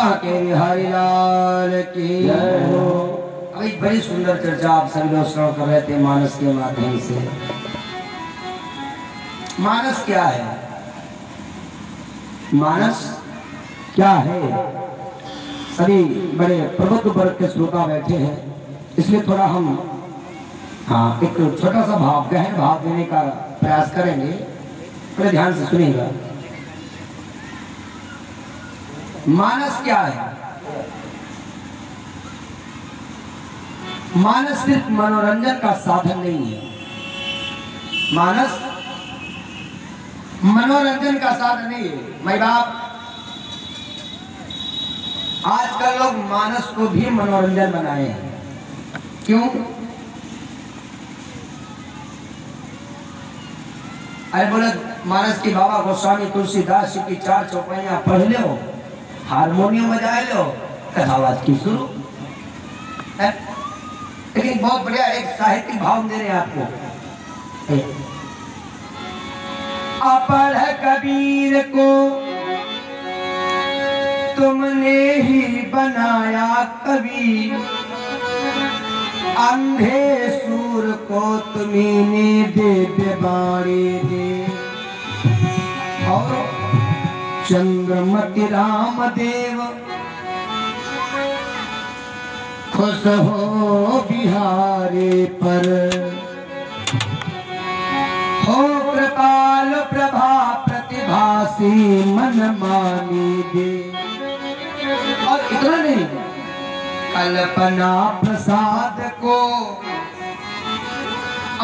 बांके बिहारी लाल की जय हो। अभी बड़ी सुंदर चर्चा आप सभी लोग श्रवण कर रहे थे मानस के माध्यम से। मानस क्या है? मानस क्या है? सभी बड़े प्रबुद्ध वर्ग के श्रोता बैठे हैं, इसलिए थोड़ा हम एक छोटा सा भाव, गहन भाव देने का प्रयास करेंगे। थोड़े ध्यान से सुनिएगा। मानस क्या है? मानस सिर्फ मनोरंजन का साधन नहीं है। मानस मनोरंजन का साधन नहीं है। माई बाप, आजकल लोग मानस को भी मनोरंजन बनाए हैं। क्यों? अरे बोले मानस की बाबा गोस्वामी तुलसीदास जी की 4 चौपाइयां पढ़ लो, हारमोनियम बजा लो, कथावाच की शुरू। लेकिन बहुत बढ़िया एक साहित्यिक भाव दे रहे हैं आपको। अपढ़ कबीर को तुमने ही बनाया कवि, अंधे सूर को तुम्ही दिव्य बाणी दे, और चंद्रमति रामदेव खुश हो बिहारी पर, हो कृपाल प्रभा प्रतिभासी मन मानी दे। और इतना नहीं, कल्पना प्रसाद को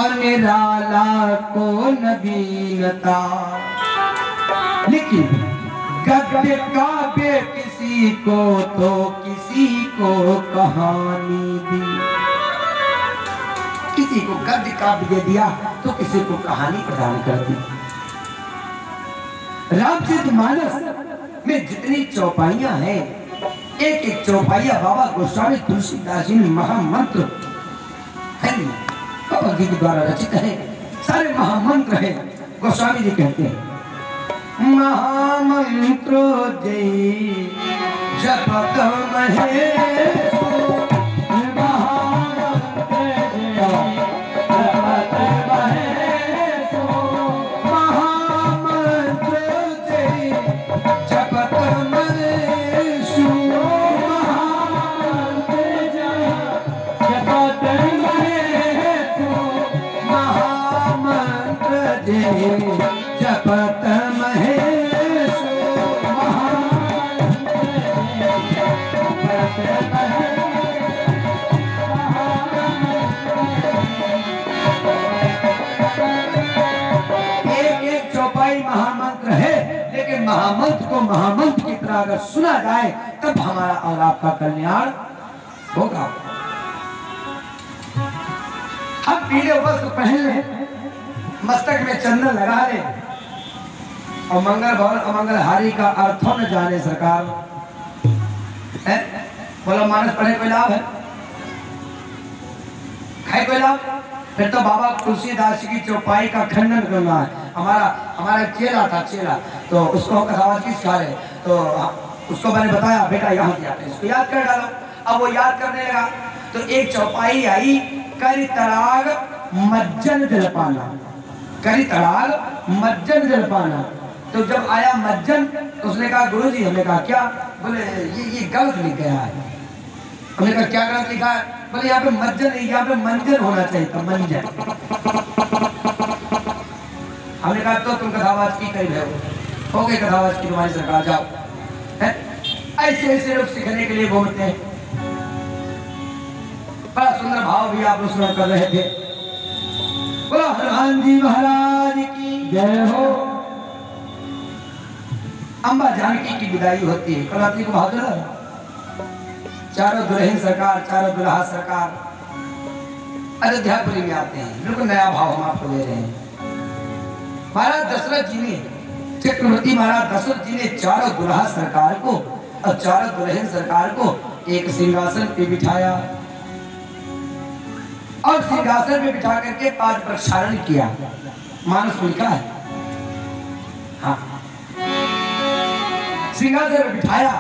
और निराला को नवीनता, लेकिन गद्य काव्य किसी को तो किसी को कहानी दी। किसी को गद्य काव्य दे दिया तो किसी को कहानी प्रदान कर दी। रामचरितमानस में जितनी चौपाइयां हैं, एक एक चौपाइया बाबा गोस्वामी तुलसीदास जी ने महामंत्र है, बाबा जी के द्वारा रचित है। सारे महामंत्र हैं। गोस्वामी जी कहते हैं, महामंत्रो जय जपत महेश, महामंत्र जय जपत महेश, महामंत्र जय जपत महेश, महामंत्र जय जपत महेश, महामंत्र जय जपत महामंत्र है, लेकिन महामंत्र को महामंत्र की तरह अगर सुना जाए तब हमारा और आपका कल्याण होगा। हम पीले वस्त्र पहन ले, मस्तक में चंदन लगा ले, और मंगल भवन अमंगलहारी का अर्थों न जाने सरकार है। बोला मानस पढ़े कोई लाभ है? खाए कोई लाभ? फिर तो बाबा तुलसीदास की चौपाई का खंडन करना है। हमारा चेला था, चेला तो उसको कथावाच की सिखा रहे, तो उसको मैंने बताया बेटा यहाँ से आते इसको याद कर डालो। अब वो याद करने लगा तो एक चौपाई आई, करी तड़ाग मज्जन जलपाना, करी तड़ाग मज्जन जलपाना। तो जब आया मज्जन तो उसने कहा गुरुजी, हमने कहा क्या? बोले ये गलत लिख गया है। हमने कहा क्या गलत लिखा है? बोले यहाँ पे मज्जन नहीं, यहाँ पे मंजन होना चाहिए था, मंजन। हमने कहा तो तुम कथावाच की कही रहे हो गई कथावाच की तुम्हारी सरकार, जाओ। ऐसे ऐसे लोग सीखने के लिए घूमते हैं। बड़ा सुंदर भाव भी आप श्रवण कर रहे थे। बोलो हनुमान जी महाराज की जय हो। अम्बा जानकी की विदाई होती है, कलात्री को बहादुर, चारों दुल्हन सरकार, चारों दुल्हा सरकार अयोध्यापुरी में आते हैं। बिल्कुल नया भाव हम आपको दे रहे हैं। महाराज दशरथ जी ने, चक्रवर्ती महाराज दशरथ जी ने चारों दुल्हा सरकार को और चारों दुल्हन सरकार को एक सिंहासन पे बिठाया और सिंहासन पे बिठा करके 5 प्रक्षालन किया। मानस में लिखा है। हाँ, सिंहासन पे बिठाया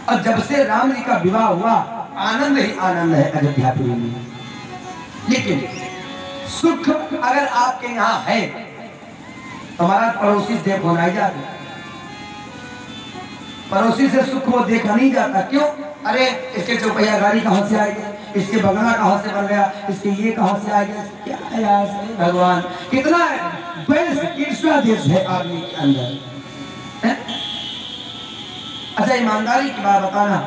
और जब से राम जी का विवाह हुआ आनंद ही आनंद है अयोध्यापुरी में। लेकिन सुख अगर आपके यहाँ है तो हमारा पड़ोसी देखो नहीं जाता, पड़ोसी से सुख वो देखा नहीं जाता। क्यों? अरे इसके चौपहिया गाड़ी कहाँ से आएगी, इसके बंगला कहाँ से बन गया, इसके ये कहाँ से आ गया, क्या है यार भगवान, कितना ईर्ष्या देश है आदमी के अंदर है? अच्छा ईमानदारी की बात बताना,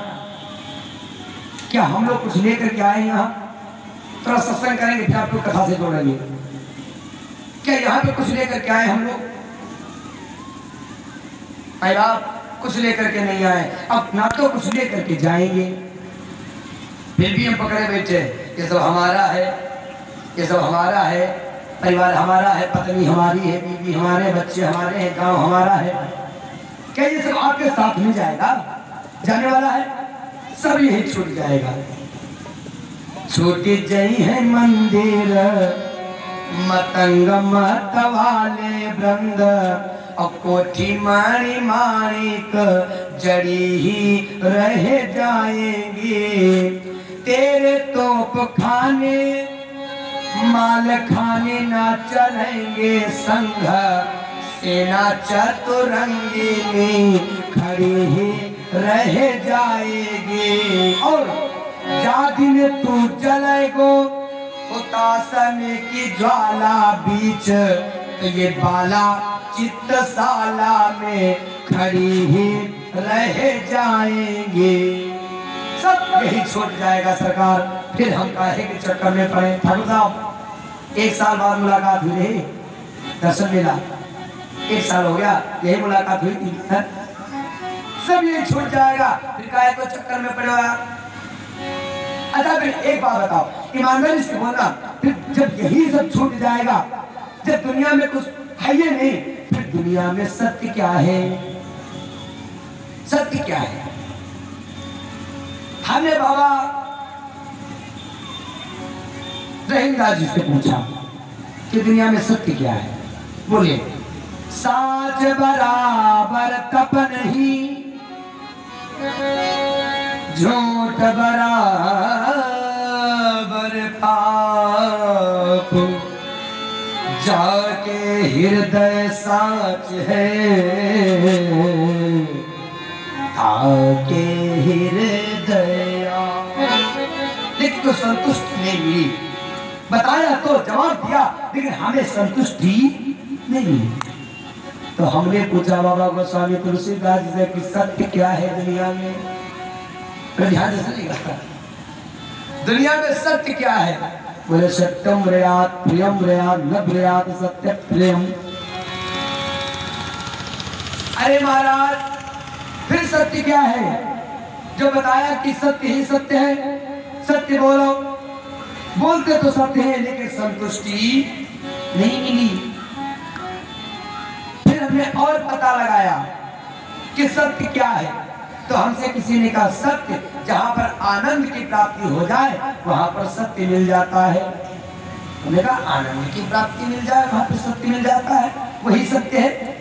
क्या हम लोग कुछ लेकर के आए यहाँ? थोड़ा सत्संग करेंगे फिर आपको कथा से जोड़ेंगे। क्या यहाँ पे कुछ लेकर के आए हम लोग? भाई बाप कुछ लेकर के नहीं आए, अब ना तो कुछ लेकर के जाएंगे, फिर भी हम पकड़े बैठे ये सब हमारा है, ये सब हमारा है, परिवार हमारा है, पत्नी हमारी है, बीवी हमारे, बच्चे हमारे हैं, गांव हमारा है। क्या ये सब आपके साथ में जाएगा? जाने वाला है, सब यही छूट जाएगा। छूट जाई है मंदिर मतंग मतवाले वृंद और कोठी माणी माणिक जड़ी ही रह जाएंगे। तेरे तोप खाने माल खाने ना चलेंगे, संघ सेना चतुरंगी में खड़ी ही रह जाएगी। और जा दिन तू जलेगो उतासन की ज्वाला बीच, तो ये बाला चित्तशाला में खड़ी ही रह जाएंगे। सब यही छूट जाएगा सरकार, फिर हम काहे के चक्कर में पड़े। ठाकुर साहब 1 साल बाद मुलाकात हुई रही, दर्शन मिला, 1 साल हो गया यही मुलाकात हुई थी है? सब यही छूट जाएगा, फिर काहे को चक्कर में पड़े हुआ। अच्छा फिर एक बात बताओ, ईमानदारी से बोलना, फिर जब यही सब छूट जाएगा, जब दुनिया में कुछ है ये नहीं, फिर दुनिया में सत्य क्या है? सत्य क्या है? हमने बाबा रहीमदास जी से पूछा कि दुनिया में सत्य क्या है? बोले साज बराबर तप नहीं, झूठ बराबर पाप, जाके हृदय साच है, आके हृदय। लेकिन तो संतुष्टि नहीं मिली, बताया तो जवाब दिया, लेकिन हमें संतुष्टि नहीं मिली। तो हमने पूछा बाबा गोस्वामी तुलसीदास जी से कि सत्य क्या है दुनिया में? ध्यान से सुनिएगा, दुनिया में सत्य क्या है? बोले सत्यम रयात प्रियम रयात न रयात सत्य प्रेम। अरे महाराज फिर सत्य क्या है? जो बताया कि सत्य ही सत्य है, सत्य बोलो, बोलते तो सत्य है लेकिन संतुष्टि नहीं मिली। फिर हमने और पता लगाया कि सत्य क्या है, तो हमसे किसी ने कहा सत्य जहां पर आनंद की प्राप्ति हो जाए वहां पर सत्य मिल जाता है। हमने कहा आनंद की प्राप्ति मिल जाए वहां पर सत्य मिल जाता है, वही सत्य है।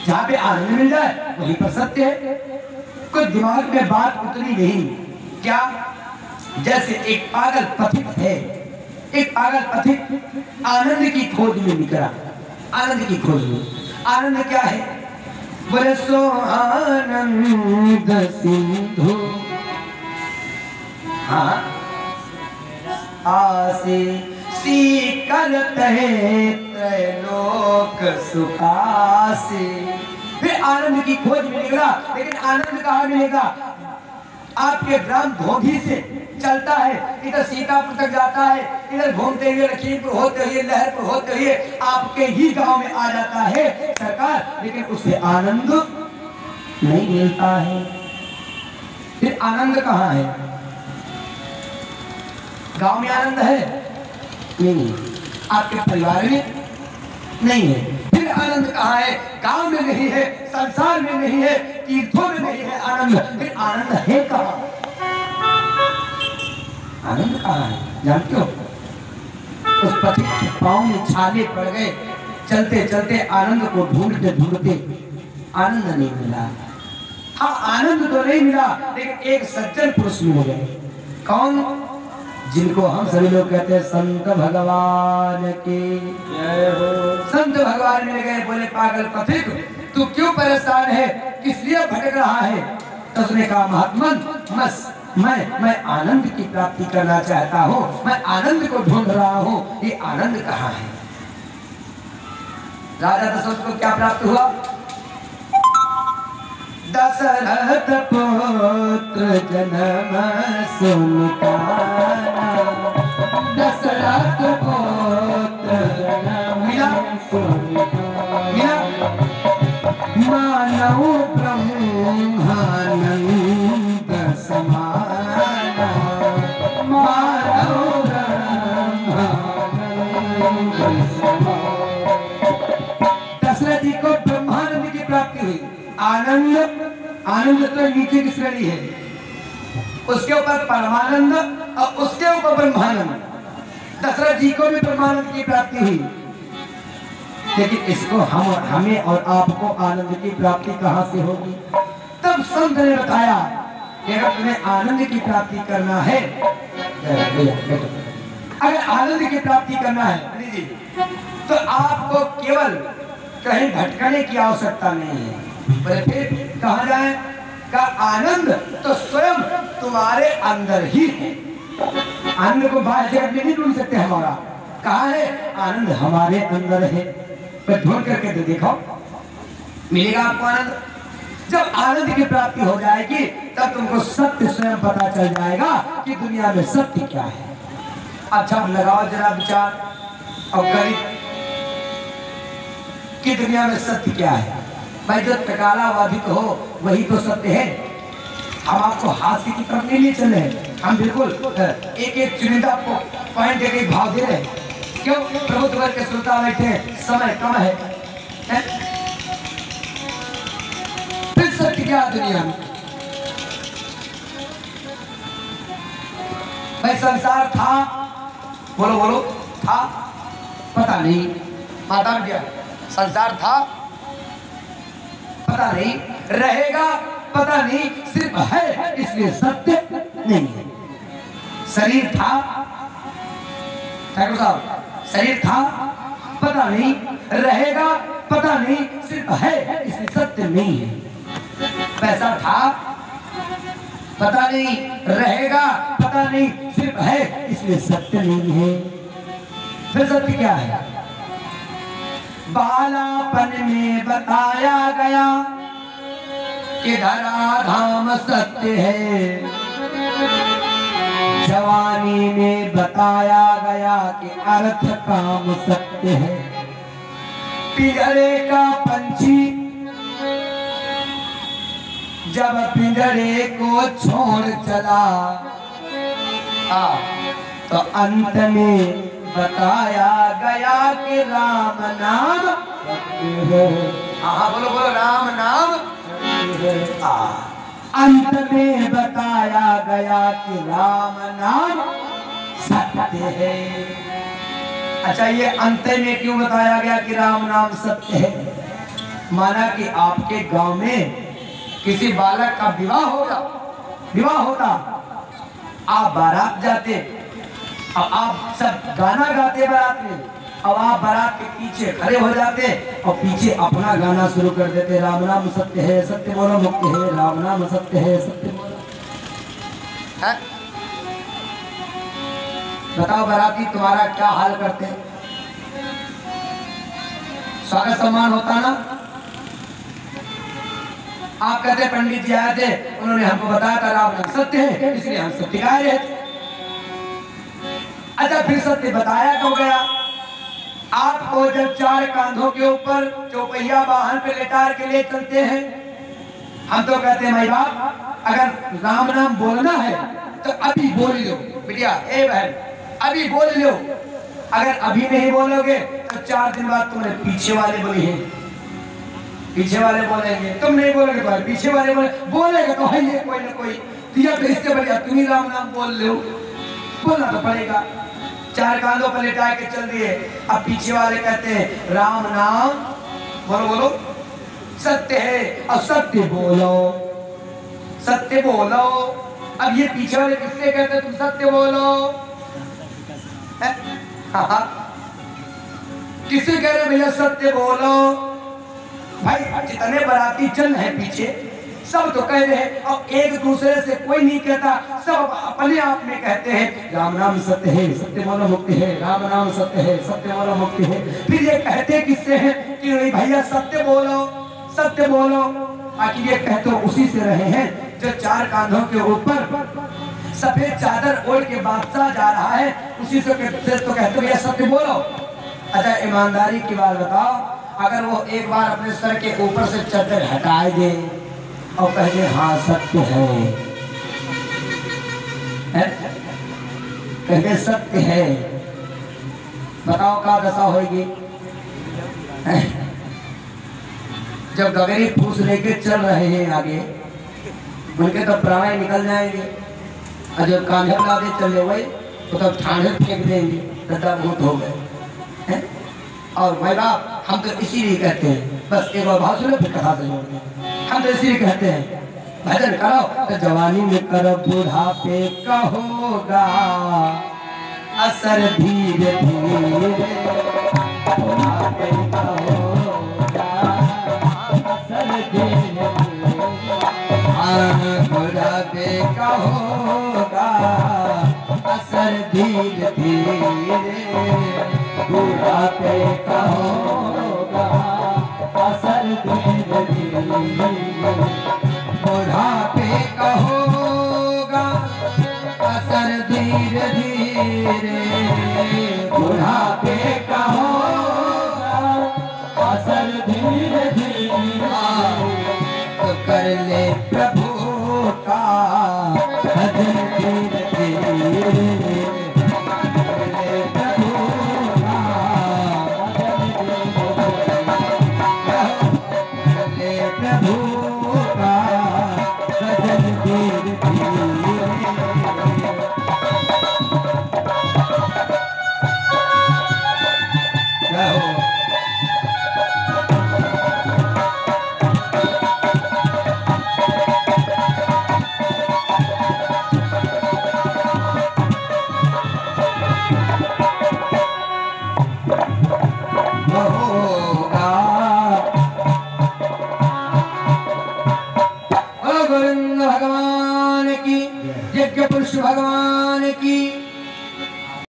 जहां पे आनंद मिल जाए वहीं पर सत्य है। कोई दिमाग में बात उतनी नहीं क्या? जैसे एक पागल पथिक है, एक पागल पथिक आनंद की खोज में निकला। आनंद की खोज में, आनंद क्या है? बोले सो आनंद सिंधु हाँ आसे सी करते त्रैलोक सुखासे। फिर आनंद की खोज में निकला, लेकिन आनंद कहाँ मिलेगा? आपके ग्राम धोधी से चलता है, इधर सीतापुर तक जाता है, इधर घूमते हुए लखीमपुर होते हुए लहरपुर होते हुए आपके ही गांव में आ जाता है सरकार, लेकिन उसे आनंद नहीं मिलता है। फिर आनंद कहाँ है? गांव में आनंद है नहीं, आपके परिवार में नहीं है। फिर आनंद कहाँ है? गांव में नहीं है, संसार में नहीं है, तीर्थों में नहीं है आनंद। फिर आनंद है कहाँ? आनंद कहाँ है जानते हो? उस पथिक के पांव में छाले पड़ गए, चलते चलते आनंद को ढूंढते ढूंढते आनंद नहीं मिला। हाँ आनंद तो नहीं मिला, लेकिन एक सज्जन पुरुष मिल गए। कौन? जिनको हम सभी लोग कहते हैं संत भगवान की जय हो। संत भगवान मिल गए, बोले पागल पथिक तू क्यों परेशान है, किस लिए भटक रहा है? तो उसने कहा महात्मन मैं आनंद की प्राप्ति करना चाहता हूँ, मैं आनंद को ढूंढ रहा हूँ, ये आनंद कहाँ है? राजा दशरथ को क्या प्राप्त हुआ? दशरथ पुत्र जन्म सुनिकाना, दशरथ पुत्र जन्म सुनिकाना, मानव ब्रह्मानंद समाना, मानव ब्रह्मानंद समाना। दशरथ जी को ब्रह्मानंद की प्राप्ति हुई। आनंद तो नीचे की श्रेणी है, उसके ऊपर परमानंद और उसके ऊपर ब्रह्मानंद। दशरथ जी को भी ब्रह्मानंद की प्राप्ति हुई, लेकिन इसको हमें और आपको आनंद की प्राप्ति कहां से होगी? तब संत ने बताया कि अगर तुम्हें आनंद की प्राप्ति करना है, अगर आनंद की प्राप्ति करना है तो आपको केवल कहीं भटकने की आवश्यकता नहीं है। फिर कहा जाए का आनंद तो स्वयं तुम्हारे अंदर ही है। आनंद को बाहर जगत में नहीं ढूंढ सकते हमारा। कहा है? आनंद हमारे अंदर है। पर ढूंढ करके तो देखो, मिलेगा आपको आनंद। जब आनंद की प्राप्ति हो जाएगी तब तुमको सत्य स्वयं पता चल जाएगा कि दुनिया में सत्य क्या है। अच्छा लगाओ जरा विचार और गणित कि दुनिया में सत्य क्या है। भाई जो टकालावादी हो वही तो सत्य है। हम आपको हास्य की तरफ नहीं ले चले, हम बिल्कुल एक एक चुनिंदा पॉइंट एक भाव दे रहे हैं। क्यों? प्रभुत्व वर्ग के श्रोता बैठे हैं, समय कम है। फिर सत्य क्या दुनिया में? भाई संसार था, बोलो था, पता नहीं। माता क्या संसार था पता नहीं, रहेगा पता नहीं, सिर्फ है इसलिए सत्य नहीं है। शरीर था, ठाकुर साहब शरीर था पता नहीं, रहेगा पता नहीं, सिर्फ है इसलिए सत्य नहीं है। पैसा था पता नहीं, रहेगा पता नहीं, सिर्फ है इसलिए सत्य नहीं है। फिर सत्य क्या है? बालापन में बताया गया कि धराधाम सत्य है, जवानी में बताया गया कि अर्थ काम सत्य है। पिंजरे का पंछी जब पिंजरे को छोड़ चला तो अंत में बताया गया कि राम नाम सत्य है। बोलो राम नाम अंत में बताया गया कि राम नाम सत्य है। अच्छा ये अंत में क्यों बताया गया कि राम नाम सत्य है? माना कि आपके गांव में किसी बालक का विवाह होता, आप बारात जाते और आप सब गाना गाते बारात में, अब आप बारात के पीछे खड़े हो जाते और पीछे अपना गाना शुरू कर देते, राम नाम सत्य है, सत्य बोलो मुक्त है, राम नाम सत्य है, सत्य बोलो। बताओ बाराती तुम्हारा क्या हाल करते हैं? स्वागत सम्मान होता ना? आप कहते पंडित जी आए थे, उन्होंने हमको बताया था राम नाम सत्य है, इसलिए हम सत्य गा रहे थे। अच्छा फिर सत्य बताया क्यों गया? आपको जब चार कांधों के ऊपर चौपहिया वाहन पे लेटार के लिए चलते हैं, हम तो कहते हैं भाई बाप अगर राम नाम बोलना है तो अभी बोल लो बिटिया, ए बहन अभी बोल लो। अगर अभी नहीं बोलोगे तो 4 दिन बाद तुम्हारे पीछे वाले बोली है, पीछे वाले बोलेंगे, तुम नहीं बोलोगे तो पीछे वाले बोलेगा तो है ये कोई ना कोई। तो इससे बढ़िया तुम ही राम नाम बोल लो, बोलना तो पड़ेगा। 4 कांधों पर लेटा के चल दिए, अब पीछे वाले कहते हैं राम नाम बोलो सत्य है और सत्य बोलो। सत्य बोलो। अब ये पीछे वाले किससे कहते तुम सत्य बोलो? हाँ, किससे कह रहे भैया सत्य बोलो? भाई जितने बाराती चल रहे पीछे सब तो कह रहे हैं और एक दूसरे से कोई नहीं कहता, सब अपने आप में कहते हैं राम नाम सत्य है, सत्य बोलो मुक्ति है, राम नाम सत्य है, सत्य बोलो मुक्ति है। फिर ये कहते किससे हैं कि भैया सत्य बोलो, सत्य बोलो। आखिर ये कहते उसी से रहे हैं जो चार कांधों के ऊपर सफेद चादर ओढ़ के बादशाह जा रहा है, उसी से तो कहते भैया सत्य बोलो। अच्छा ईमानदारी की बात बताओ, अगर वो एक बार अपने सर के ऊपर से चादर हटाए दे और कह दे हाँ सत्य है, कह दे सत्य है, बताओ क्या दशा होगी? जब गगरी फूस लेके चल रहे हैं आगे, उनके तो प्राण निकल जाएंगे, और जब कांधे लादे चले हुए तो तब ठाणे फेंक देंगे, दादा भूत हो गए। और भाई बाप हम तो इसीलिए कहते हैं, बस एक बार भाव सुनो फिर कथा से जोड़ते हैं। हम तो इसीलिए कहते हैं भजन करो तो जवानी में करो, बुढ़ापे का होगा असर धीरे धीरे, बुढ़ापे का होगा असर धीरे धीरे, बुढ़ापे का होगा असर धीरे धीरे, बुढ़ापे का होगा असर धीरे धीरे, बुढ़ापे का होगा असर धीरे धीरे, बुढ़ापे का होगा असर धीरे धीरे। तो कर ले प्रभु का भजन धीरे धीरे, कर ले प्रभु का भजन धीरे धीरे, कर ले प्रभु का भजन धीरे धीरे। Oh